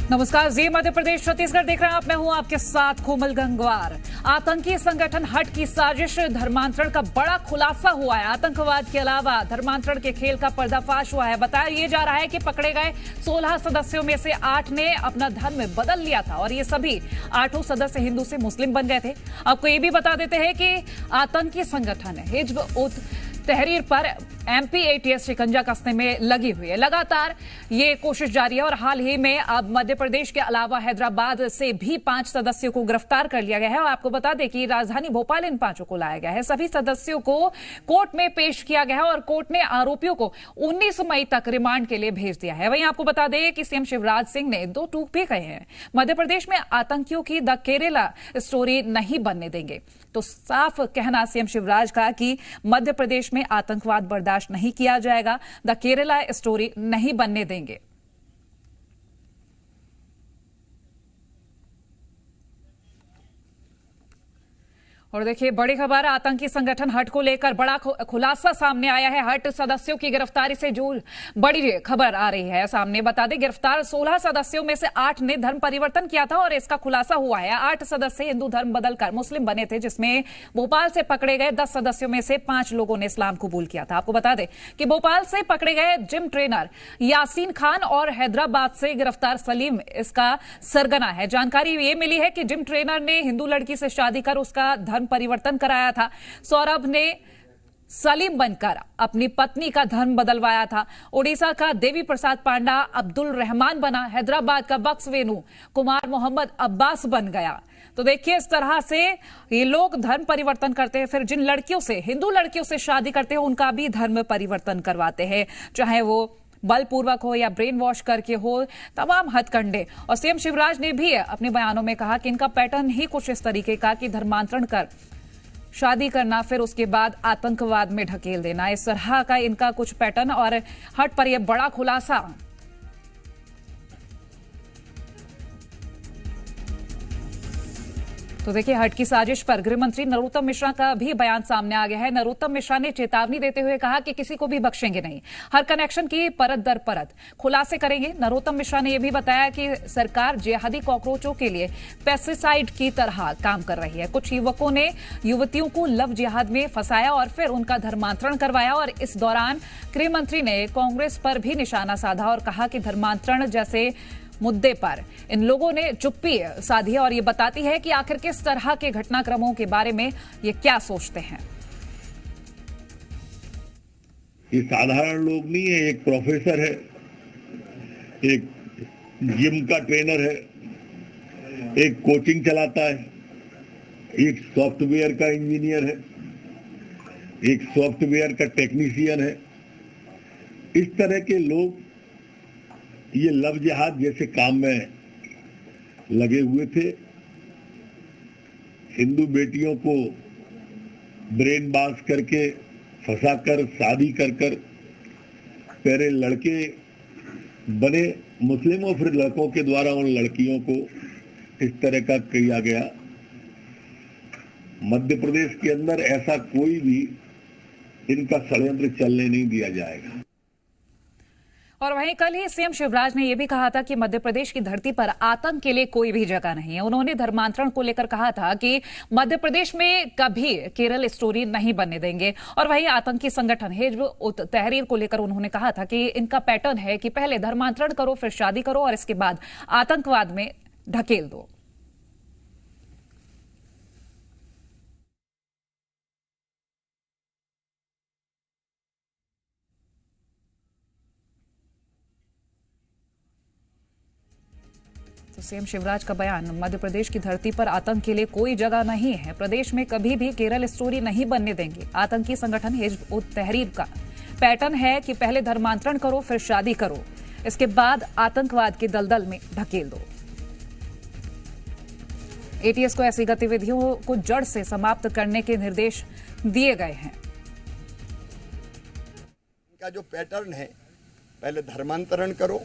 नमस्कार, जी मध्य प्रदेश छत्तीसगढ़ देख रहे हैं आप। मैं हूं आपके साथ कोमल गंगवार। आतंकी संगठन हट की साजिश, धर्मांतरण का बड़ा खुलासा हुआ है। आतंकवाद के अलावा धर्मांतरण के खेल का पर्दाफाश हुआ है। बताया ये जा रहा है कि पकड़े गए 16 सदस्यों में से 8 ने अपना धर्म बदल लिया था और ये सभी 8 सदस्य हिंदू से मुस्लिम बन गए थे। आपको ये भी बता देते हैं कि आतंकी संगठन हिज्ब उत तहरीर पर एमपी एटीएस शिकंजा कसने में लगी हुई है। लगातार ये कोशिश जारी है और हाल ही में अब मध्य प्रदेश के अलावा हैदराबाद से भी 5 सदस्यों को गिरफ्तार कर लिया गया है। और आपको बता दें कि राजधानी भोपाल इन 5 को लाया गया है। सभी सदस्यों को कोर्ट में पेश किया गया है और कोर्ट ने आरोपियों को 19 मई तक रिमांड के लिए भेज दिया है। वहीं आपको बता दें कि सीएम शिवराज सिंह ने 2 टूक भी कहे हैं। मध्य प्रदेश में आतंकियों की द केरला स्टोरी नहीं बनने देंगे। तो साफ कहना सीएम शिवराज का कि मध्य प्रदेश में आतंकवाद बर्दाश्त नहीं किया जाएगा, द केरला स्टोरी नहीं बनने देंगे। और देखिए बड़ी खबर, आतंकी संगठन हट को लेकर बड़ा खुलासा सामने आया है। हट सदस्यों की गिरफ्तारी से जो बड़ी खबर आ रही है सामने। बता दें गिरफ्तार 16 सदस्यों में से 8 ने धर्म परिवर्तन किया था और इसका खुलासा हुआ है। 8 सदस्य हिंदू धर्म बदलकर मुस्लिम बने थे, जिसमें भोपाल से पकड़े गए 10 सदस्यों में से 5 लोगों ने इस्लाम कबूल किया था। आपको बता दें कि भोपाल से पकड़े गए जिम ट्रेनर यासीन खान और हैदराबाद से गिरफ्तार सलीम इसका सरगना है। जानकारी ये मिली है कि जिम ट्रेनर ने हिंदू लड़की से शादी कर उसका धर्म परिवर्तन कराया था। सौरभ ने सलीम बनकर अपनी पत्नी का धर्म बदलवाया था। ओडिशा का देवी प्रसाद पांडा अब्दुल रहमान बना। हैदराबाद का बक्स वेणु कुमार मोहम्मद अब्बास बन गया। तो देखिए इस तरह से ये लोग धर्म परिवर्तन करते हैं, फिर जिन लड़कियों से, हिंदू लड़कियों से शादी करते हैं उनका भी धर्म परिवर्तन करवाते हैं, चाहे वो बलपूर्वक हो या ब्रेन वॉश करके हो, तमाम हथकंडे। और सीएम शिवराज ने भी अपने बयानों में कहा कि इनका पैटर्न ही कुछ इस तरीके का कि धर्मांतरण कर शादी करना, फिर उसके बाद आतंकवाद में ढकेल देना, इस तरह का इनका कुछ पैटर्न। और हट पर यह बड़ा खुलासा। तो देखिए हट की साजिश पर गृह मंत्री नरोत्तम मिश्रा का भी बयान सामने आ गया है। नरोत्तम मिश्रा ने चेतावनी देते हुए कहा कि किसी को भी बख्शेंगे नहीं, हर कनेक्शन की परत दर परत खुलासे करेंगे। नरोत्तम मिश्रा ने यह भी बताया कि सरकार जिहादी कॉकरोचों के लिए पेस्टिसाइड की तरह काम कर रही है। कुछ युवकों ने युवतियों को लव जिहाद में फंसाया और फिर उनका धर्मांतरण करवाया। और इस दौरान गृह मंत्री ने कांग्रेस पर भी निशाना साधा और कहा कि धर्मांतरण जैसे मुद्दे पर इन लोगों ने चुप्पी साधी है और ये बताती है कि आखिर किस तरह के घटनाक्रमों के बारे में ये क्या सोचते हैं। ये साधारण लोग नहीं है, एक प्रोफेसर है, एक जिम का ट्रेनर है, एक कोचिंग चलाता है, एक सॉफ्टवेयर का इंजीनियर है, एक सॉफ्टवेयर का टेक्नीशियन है। इस तरह के लोग ये लव जिहाद जैसे काम में लगे हुए थे। हिंदू बेटियों को ब्रेन वॉश करके फंसाकर शादी कर पहले लड़के बने मुस्लिम और फिर लड़कों के द्वारा उन लड़कियों को इस तरह का किया गया। मध्य प्रदेश के अंदर ऐसा कोई भी इनका षड्यंत्र चलने नहीं दिया जाएगा। और वहीं कल ही सीएम शिवराज ने यह भी कहा था कि मध्य प्रदेश की धरती पर आतंक के लिए कोई भी जगह नहीं है। उन्होंने धर्मांतरण को लेकर कहा था कि मध्य प्रदेश में कभी केरल स्टोरी नहीं बनने देंगे। और वहीं आतंकी संगठन हिज्ब उत तहरीर को लेकर उन्होंने कहा था कि इनका पैटर्न है कि पहले धर्मांतरण करो, फिर शादी करो और इसके बाद आतंकवाद में ढकेल दो। तो सीएम शिवराज का बयान, मध्य प्रदेश की धरती पर आतंक के लिए कोई जगह नहीं है, प्रदेश में कभी भी केरल स्टोरी नहीं बनने देंगे। आतंकी संगठन हिज्ब उत तहरीर का पैटर्न है कि पहले धर्मांतरण करो, फिर शादी करो, इसके बाद आतंकवाद के दलदल में ढकेल दो। एटीएस को ऐसी गतिविधियों को जड़ से समाप्त करने के निर्देश दिए गए हैं। इनका जो पैटर्न है, पहले धर्मांतरण करो,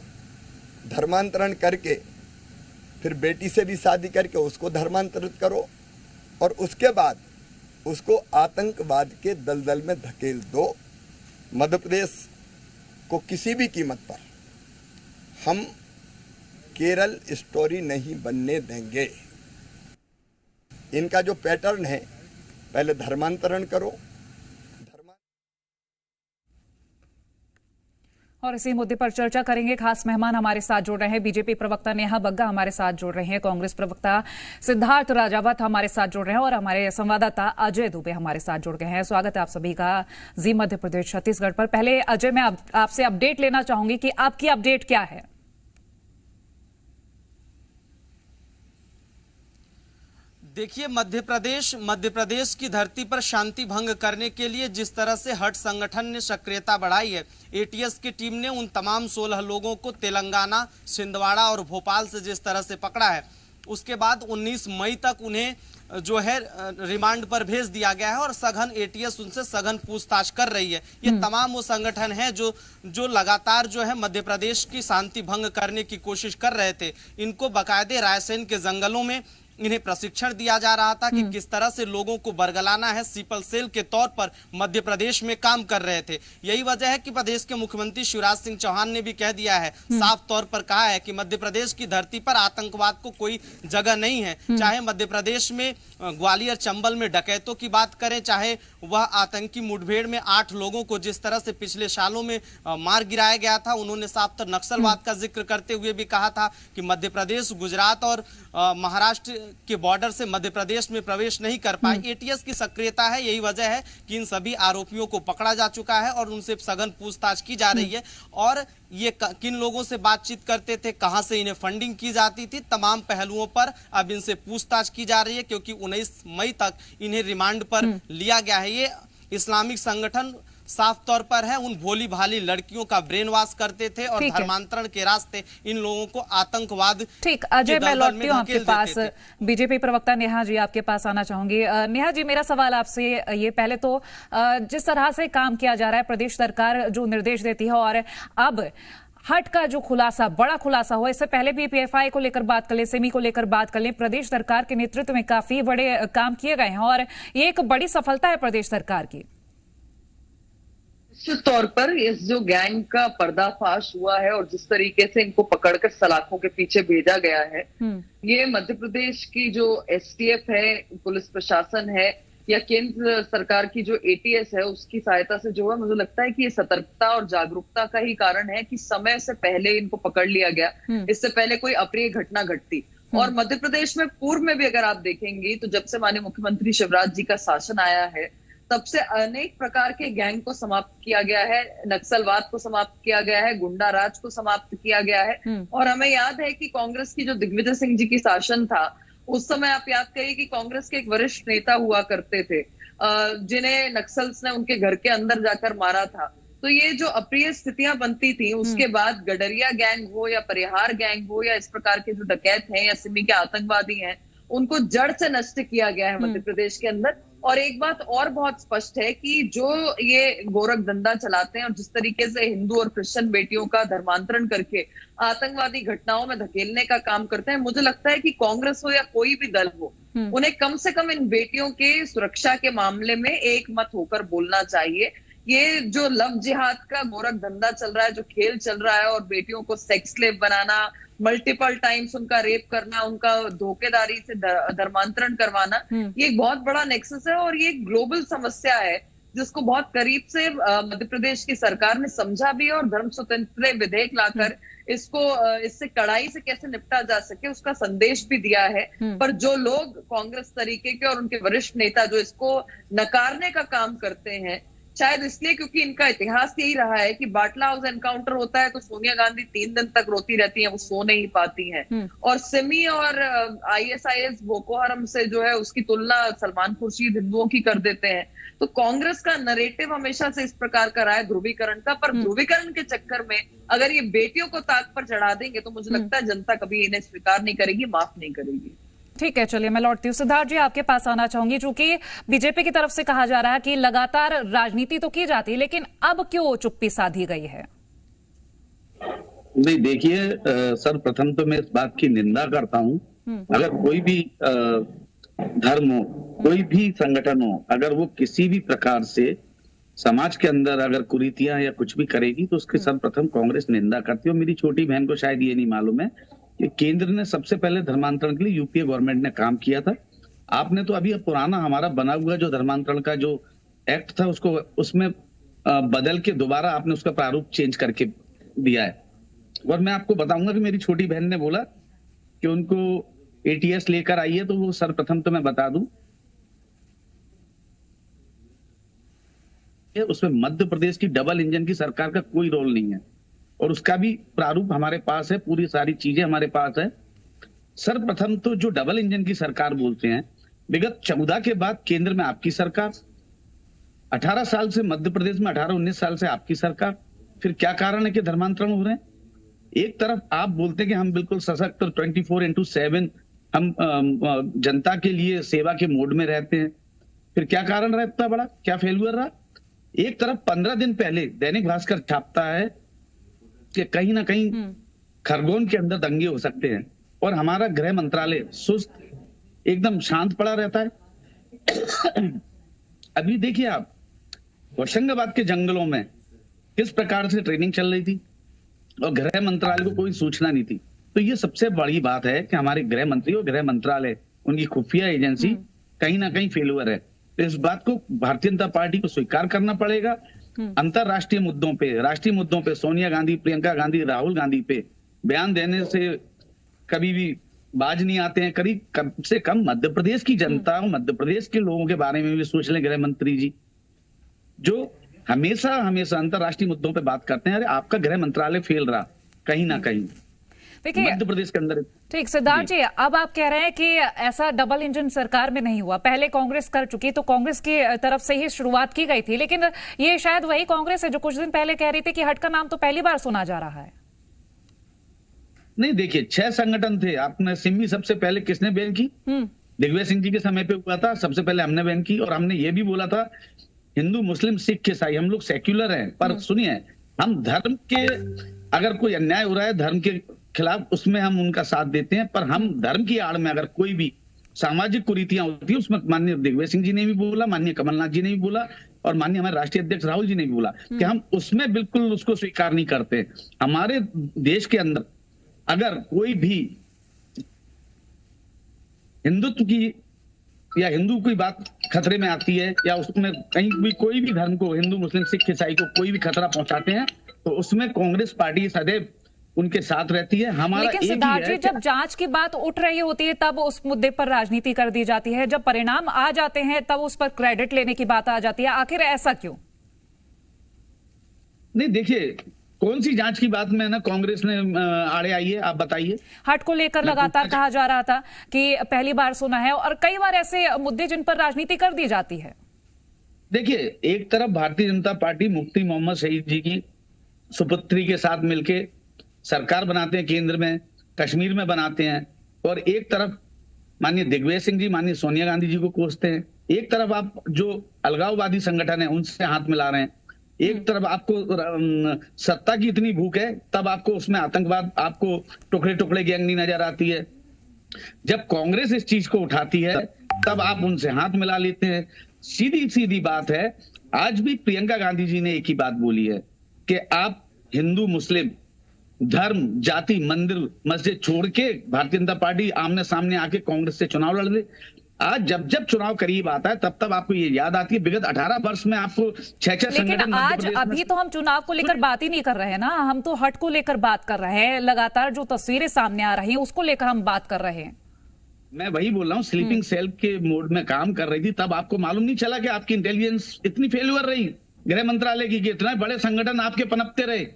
धर्मांतरण करके फिर बेटी से भी शादी करके उसको धर्मांतरित करो और उसके बाद उसको आतंकवाद के दलदल में धकेल दो। मध्य प्रदेश को किसी भी कीमत पर हम केरल स्टोरी नहीं बनने देंगे। इनका जो पैटर्न है, पहले धर्मांतरण करो। और इसी मुद्दे पर चर्चा करेंगे। खास मेहमान हमारे साथ जुड़ रहे हैं। बीजेपी प्रवक्ता नेहा बग्गा हमारे साथ जुड़ रहे हैं, कांग्रेस प्रवक्ता सिद्धार्थ राजावत हमारे साथ जुड़ रहे हैं और हमारे संवाददाता अजय दुबे हमारे साथ जुड़ गए हैं। स्वागत है आप सभी का जी मध्य प्रदेश छत्तीसगढ़ पर। पहले अजय, मैं आपसे अपडेट लेना चाहूंगी कि आपकी अपडेट क्या है। देखिए, मध्य प्रदेश की धरती पर शांति भंग करने के लिए जिस तरह से हट संगठन ने सक्रियता बढ़ाई है, एटीएस की टीम ने उन तमाम 16 लोगों को तेलंगाना, छिंदवाड़ा और भोपाल से जिस तरह से पकड़ा है, उसके बाद 19 मई तक उन्हें जो है रिमांड पर भेज दिया गया है और सघन एटीएस उनसे सघन पूछताछ कर रही है। ये तमाम वो संगठन है जो लगातार जो है मध्य प्रदेश की शांति भंग करने की कोशिश कर रहे थे। इनको बाकायदे रायसेन के जंगलों में इन्हें प्रशिक्षण दिया जा रहा था कि किस तरह से लोगों को बरगलाना है। सीपल सेल के तौर पर मध्य प्रदेश में काम कर रहे थे। यही वजह है कि प्रदेश के मुख्यमंत्री शिवराज सिंह चौहान ने भी कह दिया है, साफ तौर पर कहा है कि मध्य प्रदेश की धरती पर आतंकवाद को कोई जगह नहीं है। चाहे मध्य प्रदेश में ग्वालियर चंबल में डकैतों की बात करें, चाहे वह आतंकी मुठभेड़ में 8 लोगों को जिस तरह से पिछले सालों में मार गिराया गया था, उन्होंने साफ तौर नक्सलवाद का जिक्र करते हुए भी कहा था कि मध्य प्रदेश गुजरात और महाराष्ट्र के बॉर्डर से मध्य प्रदेश में प्रवेश नहीं कर पाए। एटीएस की सक्रियता है, यही वजह है कि इन सभी आरोपियों को पकड़ा जा चुका है और उनसे सघन पूछताछ की जा रही है। और ये किन लोगों से बातचीत करते थे, कहां से इन्हें फंडिंग की जाती थी, तमाम पहलुओं पर अब इनसे पूछताछ की जा रही है, क्योंकि 19 मई तक इन्हें रिमांड पर लिया गया है। ये इस्लामिक संगठन साफ तौर पर है, उन भोली भाली लड़कियों का ब्रेन वॉश करते थे और धर्मांतरण के रास्ते इन लोगों को आतंकवाद। ठीक, अजय मैं लौटती हूँ आपके पास। बीजेपी प्रवक्ता नेहा जी आपके पास आना चाहूंगी। नेहा जी, मेरा सवाल आपसे ये, पहले तो जिस तरह से काम किया जा रहा है, प्रदेश सरकार जो निर्देश देती है और अब हट का जो खुलासा, बड़ा खुलासा हुआ, इससे पहले भी पीएफआई को लेकर बात कर ले, सेमी को लेकर बात कर ले, प्रदेश सरकार के नेतृत्व में काफी बड़े काम किए गए हैं और ये एक बड़ी सफलता है प्रदेश सरकार की। निश्चित तौर पर इस जो गैंग का पर्दाफाश हुआ है और जिस तरीके से इनको पकड़कर सलाखों के पीछे भेजा गया है, ये मध्य प्रदेश की जो एसटीएफ है, पुलिस प्रशासन है या केंद्र सरकार की जो एटीएस है, उसकी सहायता से जो है, मुझे लगता है कि ये सतर्कता और जागरूकता का ही कारण है कि समय से पहले इनको पकड़ लिया गया, इससे पहले कोई अप्रिय घटना घटती। और मध्य प्रदेश में पूर्व में भी अगर आप देखेंगे तो जब से माननीय मुख्यमंत्री शिवराज जी का शासन आया है, तब से अनेक प्रकार के गैंग को समाप्त किया गया है, नक्सलवाद को समाप्त किया गया है, गुंडा राज को समाप्त किया गया है। और हमें याद है कि कांग्रेस की जो दिग्विजय सिंह जी की शासन था, उस समय आप याद करिए कि कांग्रेस के एक वरिष्ठ नेता हुआ करते थे, जिन्हें नक्सल्स ने उनके घर के अंदर जाकर मारा था। तो ये जो अप्रिय स्थितियां बनती थी, उसके बाद गडरिया गैंग हो या परिहार गैंग हो या इस प्रकार के जो डकैत हैं या सिमी के आतंकवादी हैं, उनको जड़ से नष्ट किया गया है मध्य प्रदेश के अंदर। और एक बात और बहुत स्पष्ट है कि जो ये गोरख धंधा चलाते हैं और जिस तरीके से हिंदू और क्रिश्चियन बेटियों का धर्मांतरण करके आतंकवादी घटनाओं में धकेलने का काम करते हैं, मुझे लगता है कि कांग्रेस हो या कोई भी दल हो, उन्हें कम से कम इन बेटियों के सुरक्षा के मामले में एक मत होकर बोलना चाहिए। ये जो लव जिहाद का गोरख धंधा चल रहा है, जो खेल चल रहा है और बेटियों को सेक्स स्लेव बनाना, मल्टीपल टाइम्स उनका रेप करना, उनका धोखेदारी से धर्मांतरण करवाना, ये एक बहुत बड़ा नेक्सस है और ये एक ग्लोबल समस्या है जिसको बहुत करीब से मध्य प्रदेश की सरकार ने समझा भी है और धर्म स्वतंत्र विधेयक लाकर इससे कड़ाई से कैसे निपटा जा सके उसका संदेश भी दिया है। पर जो लोग कांग्रेस तरीके के और उनके वरिष्ठ नेता जो इसको नकारने का काम करते हैं, शायद इसलिए क्योंकि इनका इतिहास यही रहा है कि बाटला हाउस एनकाउंटर होता है तो सोनिया गांधी 3 दिन तक रोती रहती हैं, वो सो नहीं पाती हैं। और सिमी और आईएसआईएस बोको हरम से जो है उसकी तुलना सलमान खुर्शीद हिंदुओं की कर देते हैं। तो कांग्रेस का नरेटिव हमेशा से इस प्रकार का रहा है ध्रुवीकरण का, पर ध्रुवीकरण के चक्कर में अगर ये बेटियों को ताक पर चढ़ा देंगे तो मुझे लगता है जनता कभी इन्हें स्वीकार नहीं करेगी, माफ नहीं करेगी। ठीक है, चलिए मैं लौटती हूँ। सिद्धार्थ जी आपके पास आना चाहूंगी। चूंकि बीजेपी की तरफ से कहा जा रहा है कि लगातार राजनीति तो की जाती है, लेकिन अब क्यों चुप्पी साधी गई है? नहीं, देखिए सर्वप्रथम तो मैं इस बात की निंदा करता हूं, अगर कोई भी धर्म हो, कोई भी संगठन हो, अगर वो किसी भी प्रकार से समाज के अंदर अगर कुरीतियां या कुछ भी करेगी तो उसके सर्वप्रथम कांग्रेस निंदा करती है। और मेरी छोटी बहन को शायद ये नहीं मालूम है कि केंद्र ने सबसे पहले धर्मांतरण के लिए यूपीए गवर्नमेंट ने काम किया था। आपने तो अभी पुराना हमारा बना हुआ जो धर्मांतरण का जो एक्ट था उसको उसमें बदल के दोबारा आपने उसका प्रारूप चेंज करके दिया है। और मैं आपको बताऊंगा कि मेरी छोटी बहन ने बोला कि उनको एटीएस लेकर आई है, तो वो सर्वप्रथम तो मैं बता दूं उसमें मध्य प्रदेश की डबल इंजन की सरकार का कोई रोल नहीं है और उसका भी प्रारूप हमारे पास है, पूरी सारी चीजें हमारे पास है। सर्वप्रथम तो जो डबल इंजन की सरकार बोलते हैं, विगत 14 के बाद केंद्र में आपकी सरकार, 18 साल से मध्य प्रदेश में 18-19 साल से आपकी सरकार, फिर क्या कारण है कि धर्मांतरण हो रहे हैं? एक तरफ आप बोलते हैं कि हम बिल्कुल सशक्त 24/7 हम जनता के लिए सेवा के मोड में रहते हैं, फिर क्या कारण रहा इतना बड़ा, क्या फेल्यूर रहा? एक तरफ 15 दिन पहले दैनिक भास्कर छापता है कि कहीं ना कहीं खरगोन के अंदर दंगे हो सकते हैं और हमारा गृह मंत्रालय सुस्त एकदम शांत पड़ा रहता है। अभी देखिए आप होशंगाबाद के जंगलों में किस प्रकार से ट्रेनिंग चल रही थी और गृह मंत्रालय को कोई सूचना नहीं थी। तो ये सबसे बड़ी बात है कि हमारे गृह मंत्री और गृह मंत्रालय, उनकी खुफिया एजेंसी कहीं ना कहीं फेल्यूर है। तो इस बात को भारतीय जनता पार्टी को स्वीकार करना पड़ेगा। अंतरराष्ट्रीय मुद्दों पे, राष्ट्रीय मुद्दों पे सोनिया गांधी, प्रियंका गांधी, राहुल गांधी पे बयान देने से कभी भी बाज नहीं आते हैं। कम से कम मध्य प्रदेश की जनता और मध्य प्रदेश के लोगों के बारे में भी सोच लें गृह मंत्री जी, जो हमेशा हमेशा अंतरराष्ट्रीय मुद्दों पे बात करते हैं। अरे आपका गृह मंत्रालय फेल रहा कहीं ना कहीं देखिए मध्य प्रदेश के अंदर। ठीक, सिद्धार्थ जी, अब आप कह रहे हैं कि ऐसा डबल इंजन सरकार में नहीं हुआ, पहले कांग्रेस कर चुकी, तो कांग्रेस की तरफ से ही शुरुआत की गई थी, लेकिन ये शायद वही कांग्रेस है जो कुछ दिन पहले कह रही थी कि हट का नाम तो पहली बार सुना जा रहा है। नहीं, देखिए 6 संगठन थे। आपने सिम्मी सबसे पहले किसने बैन की? दिग्विजय सिंह जी के समय पे हुआ था, सबसे पहले हमने बैन की। और हमने ये भी बोला था हिंदू, मुस्लिम, सिख, ईसाई, हम लोग सेक्युलर हैं, पर सुनिए हम धर्म के अगर कोई अन्याय हो रहा है धर्म के खिलाफ, उसमें हम उनका साथ देते हैं। पर हम धर्म की आड़ में अगर कोई भी सामाजिक कुरीतियां होती है उसमें माननीय दिग्विजय सिंह जी ने भी बोला, माननीय कमलनाथ जी ने भी बोला और माननीय हमारे राष्ट्रीय अध्यक्ष राहुल जी ने भी बोला कि हम उसमें बिल्कुल उसको स्वीकार नहीं करते। हमारे देश के अंदर अगर कोई भी हिंदुत्व की या हिंदू की बात खतरे में आती है या उसमें कहीं भी कोई भी धर्म को, हिंदू, मुस्लिम, सिख, ईसाई को कोई भी खतरा पहुंचाते हैं तो उसमें कांग्रेस पार्टी सदैव उनके साथ रहती है। हमारा लेकिन सिद्धार्थ जी, जब जांच की बात उठ रही होती है तब उस मुद्दे पर राजनीति कर दी जाती है, जब परिणाम आ जाते हैं तब उस पर क्रेडिट लेने की बात आ जाती है। आखिर ऐसा क्यों? नहीं, देखिए कौन सी जांच की बात में ना कांग्रेस ने आड़े आई है, आप बताइए। हट को लेकर लगातार कहा जा रहा था कि पहली बार सुना है और कई बार ऐसे मुद्दे जिन पर राजनीति कर दी जाती है। देखिए एक तरफ भारतीय जनता पार्टी मुफ्ती मोहम्मद शहीद जी की सुपुत्री के साथ मिलके सरकार बनाते हैं, केंद्र में, कश्मीर में बनाते हैं, और एक तरफ माननीय दिग्विजय सिंह जी, माननीय सोनिया गांधी जी को कोसते हैं। एक तरफ आप जो अलगाववादी संगठन है उनसे हाथ मिला रहे हैं, एक तरफ आपको सत्ता की इतनी भूख है तब आपको उसमें आतंकवाद, आपको टुकड़े टुकड़े गैंग नहीं नजर आती है। जब कांग्रेस इस चीज को उठाती है तब आप उनसे हाथ मिला लेते हैं। सीधी सीधी बात है, आज भी प्रियंका गांधी जी ने एक ही बात बोली है कि आप हिंदू, मुस्लिम, धर्म, जाति, मंदिर, मस्जिद छोड़ के भारतीय जनता पार्टी आमने सामने आके कांग्रेस से चुनाव लड़ ले। आज जब जब चुनाव करीब आता है तब तब आपको ये याद आती है विगत 18 वर्ष में आपको 6-6 संगठन। लेकिन आज अभी तो हम चुनाव को लेकर बात ही नहीं कर रहे हैं ना, हम तो हट को लेकर बात कर रहे हैं। लगातार जो तस्वीरें सामने आ रही हैं उसको लेकर हम बात कर रहे हैं। मैं वही बोल रहा हूँ, स्लीपिंग सेल के मोड में काम कर रही थी तब आपको मालूम नहीं चला कि आपकी इंटेलिजेंस इतनी फेल्यूर रही गृह मंत्रालय की, कि इतने बड़े संगठन आपके पनपते रहे।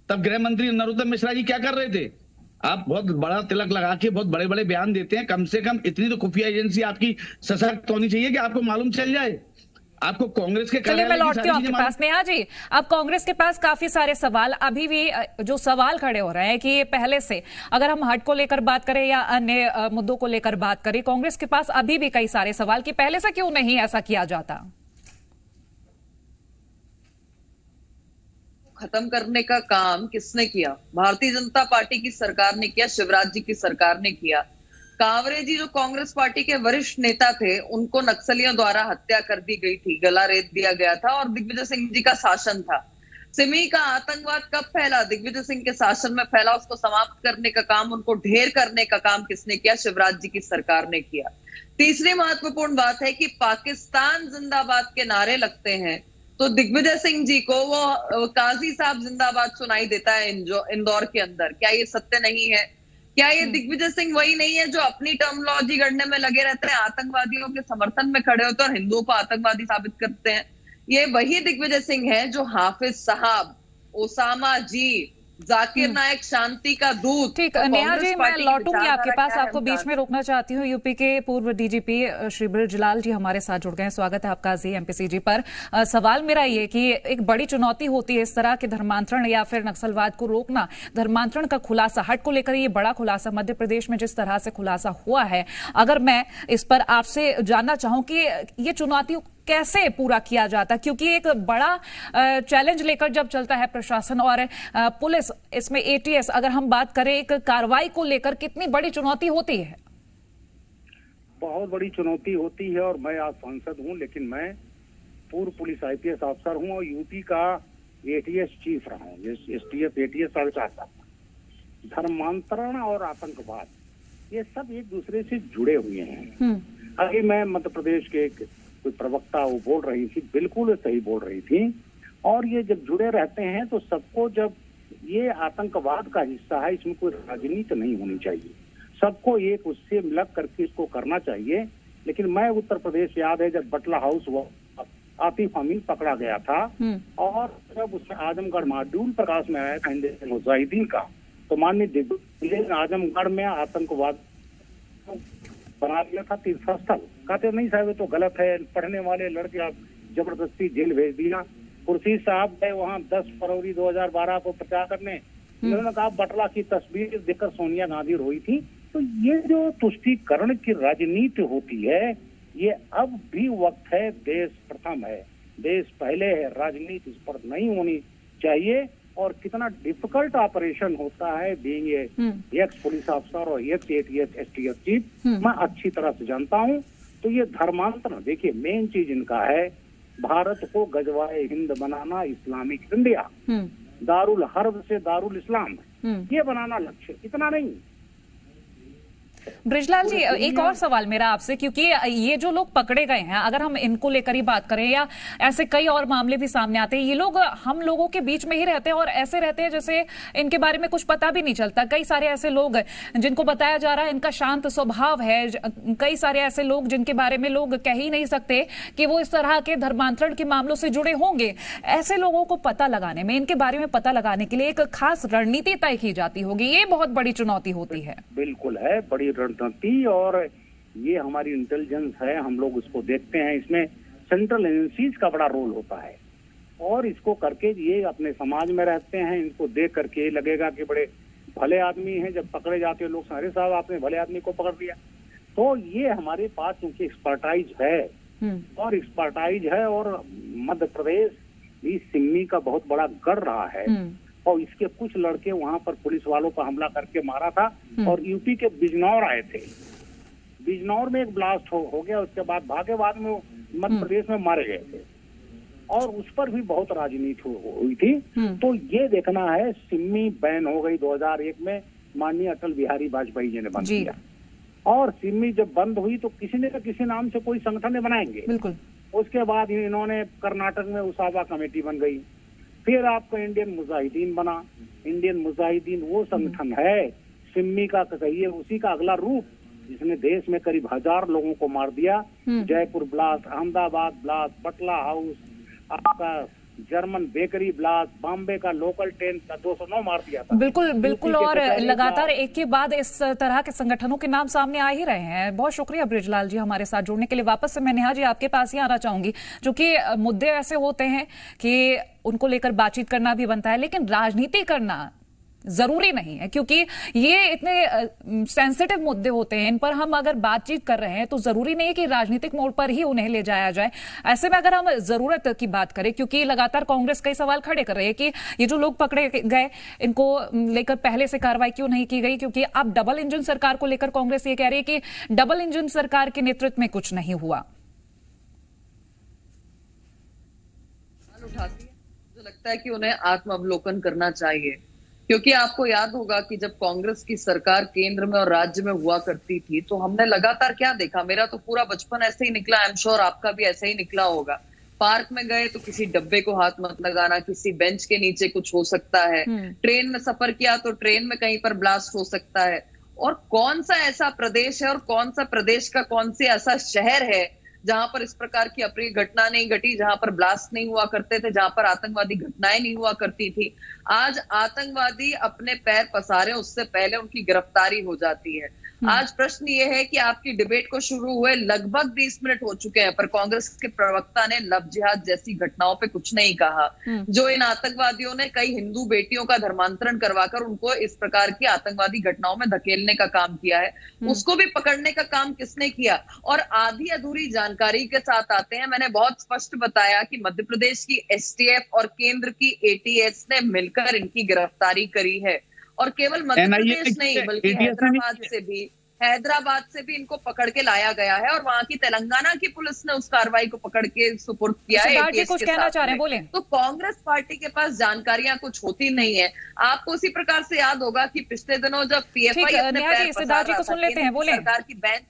तब गृह मंत्री नरोत्तम मिश्रा जी क्या कर रहे थे? आप बहुत बड़ा तिलक लगा के बहुत बड़े बड़े बयान देते हैं, कम से कम इतनी तो खुफिया एजेंसी आपकी सशक्त होनी चाहिए कि आपको मालूम चल जाए। आपको कांग्रेस के चलिए मैं लौटती हूँ आपके पास। नेहा जी, अब कांग्रेस के पास काफी सारे सवाल, अभी भी जो सवाल खड़े हो रहे हैं कि पहले से अगर हम हट को लेकर बात करें या अन्य मुद्दों को लेकर बात करें, कांग्रेस के पास अभी भी कई सारे सवाल कि पहले से क्यों नहीं ऐसा किया जाता। खत्म करने का काम किसने किया? भारतीय जनता पार्टी की सरकार ने किया, शिवराज जी की सरकार ने किया। कांवरे जी जो कांग्रेस पार्टी के वरिष्ठ नेता थे, उनको नक्सलियों द्वारा हत्या कर दी गई थी, गला रेत दिया गया था और दिग्विजय सिंह जी का शासन था। सिमी का आतंकवाद कब फैला? दिग्विजय सिंह के शासन में फैला। उसको समाप्त करने का काम, उनको ढेर करने का काम किसने किया? शिवराज जी की सरकार ने किया। तीसरी महत्वपूर्ण बात है कि पाकिस्तान जिंदाबाद के नारे लगते हैं तो दिग्विजय सिंह जी को वो काजी साहब जिंदाबाद सुनाई देता है इंदौर के अंदर। क्या ये सत्य नहीं है? क्या ये दिग्विजय सिंह वही नहीं है जो अपनी टर्मिनोलॉजी गढ़ने में लगे रहते हैं, आतंकवादियों के समर्थन में खड़े होते हैं और हिंदुओं को आतंकवादी साबित करते हैं? ये वही दिग्विजय सिंह है जो हाफिज साहब, ओसामा जी, जाकिर नायक शांति का दूत। ठीक, नेहा जी मैं लौटूंगी आपके पास। आपको बीच में रोकना चाहती हूँ। यूपी के पूर्व डीजीपी श्री ब्रिजलाल जी हमारे साथ जुड़ गए हैं। स्वागत है आपका जी एमपीसीजी पर। सवाल मेरा ये कि एक बड़ी चुनौती होती है इस तरह के धर्मांतरण या फिर नक्सलवाद को रोकना। धर्मांतरण का खुलासा, हट को लेकर ये बड़ा खुलासा मध्य प्रदेश में जिस तरह से खुलासा हुआ है, अगर मैं इस पर आपसे जानना चाहूं कि ये चुनौती कैसे पूरा किया जाता है, क्योंकि एक बड़ा चैलेंज लेकर जब चलता है प्रशासन और पुलिस, इसमें एटीएस, अगर हम बात करें एक कार्रवाई को लेकर कितनी बड़ी चुनौती होती है? बहुत बड़ी चुनौती होती है। और मैं आज सांसद हूं, लेकिन मैं पूर्व पुलिस आईपीएस अफसर हूं और यूपी का एटीएस चीफ रहा हूं, एसटीएफ एटीएस 4.5 साल। धर्मांतरण और आतंकवाद ये सब एक दूसरे से जुड़े हुए हैं। अभी मैं मध्य प्रदेश के कोई प्रवक्ता वो बोल रही थी, बिल्कुल सही बोल रही थी। और ये जब जुड़े रहते हैं तो सबको, जब ये आतंकवाद का हिस्सा है, इसमें कोई राजनीति नहीं होनी चाहिए। सबको एक उससे मिलक करके इसको करना चाहिए। लेकिन मैं उत्तर प्रदेश याद है जब बटला हाउस आतिफ अमीन पकड़ा गया था और जब उसने आजमगढ़ मॉड्यूल प्रकाश में आया था मुजाहिदीन का, तो माननीय दिग्विजय आजमगढ़ में आतंकवाद बना दिया था तीर्थस्थल। कहते नहीं साहब ये तो गलत है, पढ़ने वाले लड़के आप जबरदस्ती जेल भेज दिया। कुर्सी साहब गए वहाँ 10 फरवरी 2012 को प्रचार करने, उन्होंने कहा बटला की तस्वीर देखकर सोनिया गांधी रोई थी। तो ये जो तुष्टीकरण की राजनीति होती है, ये अब भी वक्त है। देश प्रथम है, देश पहले है, राजनीति इस पर नहीं होनी चाहिए। और कितना डिफिकल्ट ऑपरेशन होता है बीइंग एक्स पुलिस ऑफिसर और एक्स एटीएस एसटीएफ चीफ, मैं अच्छी तरह से जानता हूं। तो ये धर्मांतरण, देखिए मेन चीज इनका है भारत को गजवाए हिंद बनाना, इस्लामिक इंडिया, दारुल हर्ब से दारुल इस्लाम, ये बनाना लक्ष्य, इतना नहीं। ब्रिजलाल जी एक और सवाल मेरा आपसे, क्योंकि ये जो लोग पकड़े गए हैं, अगर हम इनको लेकर ही बात करें या ऐसे कई और मामले भी सामने आते हैं, ये लोग हम लोगों के बीच में ही रहते हैं और ऐसे रहते हैं जैसे इनके बारे में कुछ पता भी नहीं चलता। कई सारे ऐसे लोग जिनको बताया जा रहा है इनका शांत स्वभाव है, कई सारे ऐसे लोग जिनके बारे में लोग कह ही नहीं सकते कि वो इस तरह के धर्मांतरण के मामलों से जुड़े होंगे। ऐसे लोगों को पता लगाने में, इनके बारे में पता लगाने के लिए एक खास रणनीति तय की जाती होगी, ये बहुत बड़ी चुनौती होती है। बिल्कुल है, बड़ी रणनीति, और ये हमारी इंटेलिजेंस है, हम लोग उसको देखते हैं। इसमें सेंट्रल एजेंसीज का बड़ा रोल होता है और इसको करके ये अपने समाज में रहते हैं। इनको देख करके लगेगा कि बड़े भले आदमी हैं। जब पकड़े जाते हैं लोग, सारे साहब आपने भले आदमी को पकड़ लिया। तो ये हमारे पास क्योंकि एक्सपर्टाइज है और मध्य प्रदेश भी सिम्मी का बहुत बड़ा गढ़ रहा है और इसके कुछ लड़के वहां पर पुलिस वालों पर हमला करके मारा था। और यूपी के बिजनौर आए थे, बिजनौर में एक ब्लास्ट हो गया, उसके बाद भागे बाद में मध्य प्रदेश में मारे गए थे और उस पर भी बहुत राजनीति हुई थी। तो ये देखना है, सिम्मी बैन हो गई 2001 में, माननीय अटल बिहारी वाजपेयी जी ने बंद किया। और सिम्मी जब बंद हुई तो किसी न किसी नाम से कोई संगठन बनाएंगे। बिल्कुल। उसके बाद इन्होंने कर्नाटक में उसावा कमेटी बन गई, फिर आपको इंडियन मुजाहिदीन बना। इंडियन मुजाहिदीन वो संगठन है सिम्मी का कहिए उसी का अगला रूप, जिसने देश में करीब 1000 लोगों को मार दिया। जयपुर ब्लास्ट, अहमदाबाद ब्लास्ट, बटला हाउस, आपका जर्मन बेकरी ब्लास्ट, बॉम्बे का लोकल ट्रेन का 209 मार दिया था। बिल्कुल और लगातार एक के बाद इस तरह के संगठनों के नाम सामने आ ही रहे हैं। बहुत शुक्रिया ब्रिजलाल जी हमारे साथ जुड़ने के लिए। वापस से मैं नेहा जी आपके पास ही आना चाहूंगी, क्योंकि मुद्दे ऐसे होते हैं कि उनको लेकर बातचीत करना भी बनता है, लेकिन राजनीति करना जरूरी नहीं है, क्योंकि ये इतने सेंसिटिव मुद्दे होते हैं, इन पर हम अगर बातचीत कर रहे हैं तो जरूरी नहीं है कि राजनीतिक मोड़ पर ही उन्हें ले जाया जाए। ऐसे में अगर हम जरूरत की बात करें, क्योंकि लगातार कांग्रेस कई सवाल खड़े कर रही है कि ये जो लोग पकड़े गए इनको लेकर पहले से कार्रवाई क्यों नहीं की गई, क्योंकि अब डबल इंजन सरकार को लेकर कांग्रेस ये कह रही है कि डबल इंजन सरकार के नेतृत्व में कुछ नहीं हुआ। उठाती है, मुझे लगता है लगता है कि उन्हें आत्मावलोकन करना चाहिए, क्योंकि आपको याद होगा कि जब कांग्रेस की सरकार केंद्र में और राज्य में हुआ करती थी तो हमने लगातार क्या देखा। मेरा तो पूरा बचपन ऐसे ही निकला, आई एम श्योर आपका भी ऐसे ही निकला होगा। पार्क में गए तो किसी डब्बे को हाथ मत लगाना, किसी बेंच के नीचे कुछ हो सकता है, ट्रेन में सफर किया तो ट्रेन में कहीं पर ब्लास्ट हो सकता है। और कौन सा ऐसा प्रदेश है और कौन सा प्रदेश का कौन से ऐसा शहर है जहां पर इस प्रकार की अप्रिय घटना नहीं घटी, जहां पर ब्लास्ट नहीं हुआ करते थे, जहां पर आतंकवादी घटनाएं नहीं हुआ करती थी। आज आतंकवादी अपने पैर पसारे उससे पहले उनकी गिरफ्तारी हो जाती है। आज प्रश्न ये है कि आपकी डिबेट को शुरू हुए लगभग 20 मिनट हो चुके हैं, पर कांग्रेस के प्रवक्ता ने लव जिहाद जैसी घटनाओं पे कुछ नहीं कहा। जो इन आतंकवादियों ने कई हिंदू बेटियों का धर्मांतरण करवाकर उनको इस प्रकार की आतंकवादी घटनाओं में धकेलने का काम किया है, उसको भी पकड़ने का काम किसने किया? और आधी अधूरी जानकारी के साथ आते हैं। मैंने बहुत स्पष्ट बताया कि मध्य प्रदेश की एसटीएफ और केंद्र की एटीएस ने मिलकर इनकी गिरफ्तारी करी है। और केवल मध्य प्रदेश नहीं बल्कि हैदराबाद से भी इनको पकड़ के लाया गया है और वहां की तेलंगाना की पुलिस ने उस कार्रवाई को पकड़ के सुपुर्द किया है। कुछ कहना चाह रहे हैं, बोले। तो कांग्रेस पार्टी के पास जानकारियां कुछ होती नहीं है। आपको उसी प्रकार से याद होगा कि पिछले दिनों जब पीएफआई अपने पैर पसार रहा था, सरकार की बेंच।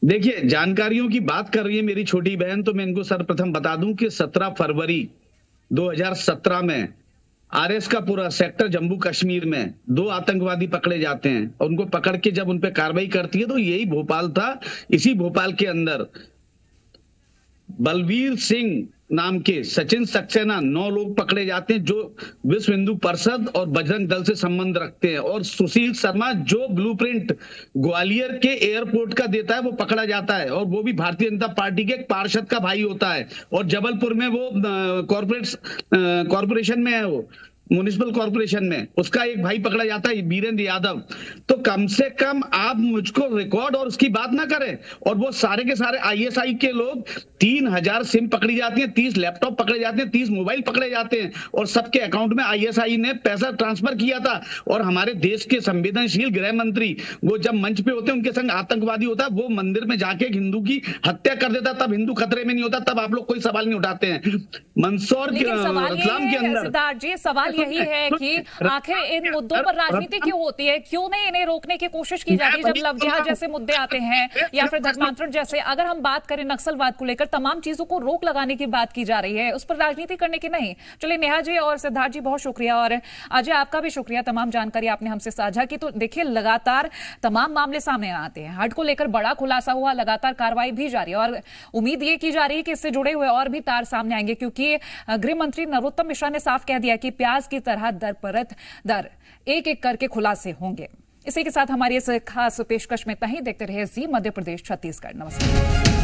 देखिए, जानकारियों की बात कर रही है मेरी छोटी बहन, तो मैं इनको सर्वप्रथम बता दूं कि 17 फरवरी 2017 में आरएस का पूरा सेक्टर जम्मू कश्मीर में 2 आतंकवादी पकड़े जाते हैं और उनको पकड़ के जब उन पे कार्रवाई करती है तो यही भोपाल था। इसी भोपाल के अंदर बलवीर सिंह नाम के सचिन सक्सेना 9 लोग पकड़े जाते हैं जो विश्व हिंदू परिषद और बजरंग दल से संबंध रखते हैं। और सुशील शर्मा जो ब्लूप्रिंट ग्वालियर के एयरपोर्ट का देता है वो पकड़ा जाता है, और वो भी भारतीय जनता पार्टी के एक पार्षद का भाई होता है। और जबलपुर में वो कॉर्पोरेशन में है, वो म्युनिसिपल कॉर्पोरेशन में उसका एक भाई पकड़ा जाता है, वीरेंद्र यादव। तो कम से कम आप मुझको रिकॉर्ड और उसकी बात ना करें। और वो सारे के सारे आईएसआई के लोग 3000 सिम पकड़ी जाती है, 30 लैपटॉप पकड़े जाते हैं, 30 मोबाइल पकड़े जाते हैं, और सबके अकाउंट में आईएसआई ने पैसा ट्रांसफर किया था। और हमारे देश के संवेदनशील गृह मंत्री वो जब मंच पे होते हैं, उनके संग आतंकवादी होता है, वो मंदिर में जाके हिंदू की हत्या कर देता, तब हिंदू खतरे में नहीं होता, तब आप लोग कोई सवाल नहीं उठाते हैं। मंदसौर के रतलाम के अंदर सिद्धार्थ जी सवाल यही है कि आखिर इन मुद्दों पर राजनीति क्यों होती है? क्यों नहीं इन्हें रोकने की कोशिश की जाती है जब लव जिहाद जैसे मुद्दे आते हैं या फिर धर्मांतरण जैसे? अगर हम बात करें नक्सलवाद को लेकर, तमाम चीजों को रोक लगाने की बात की जा रही है, उस पर राजनीति करने की नहीं। चलिए नेहा जी और सिद्धार्थ जी बहुत शुक्रिया, और अजय आपका भी शुक्रिया, तमाम जानकारी आपने हमसे साझा की। तो देखिए लगातार तमाम मामले सामने आते हैं, हट को लेकर बड़ा खुलासा हुआ, लगातार कार्रवाई भी जारी है और उम्मीद ये की जा रही है कि इससे जुड़े हुए और भी तार सामने आएंगे, क्योंकि गृह मंत्री नरोत्तम मिश्रा ने साफ कह दिया कि प्याज की तरह दर परत दर एक एक करके खुलासे होंगे। इसी के साथ हमारी इस खास पेशकश में इतना ही। देखते रहिए जी मध्य प्रदेश छत्तीसगढ़। नमस्कार।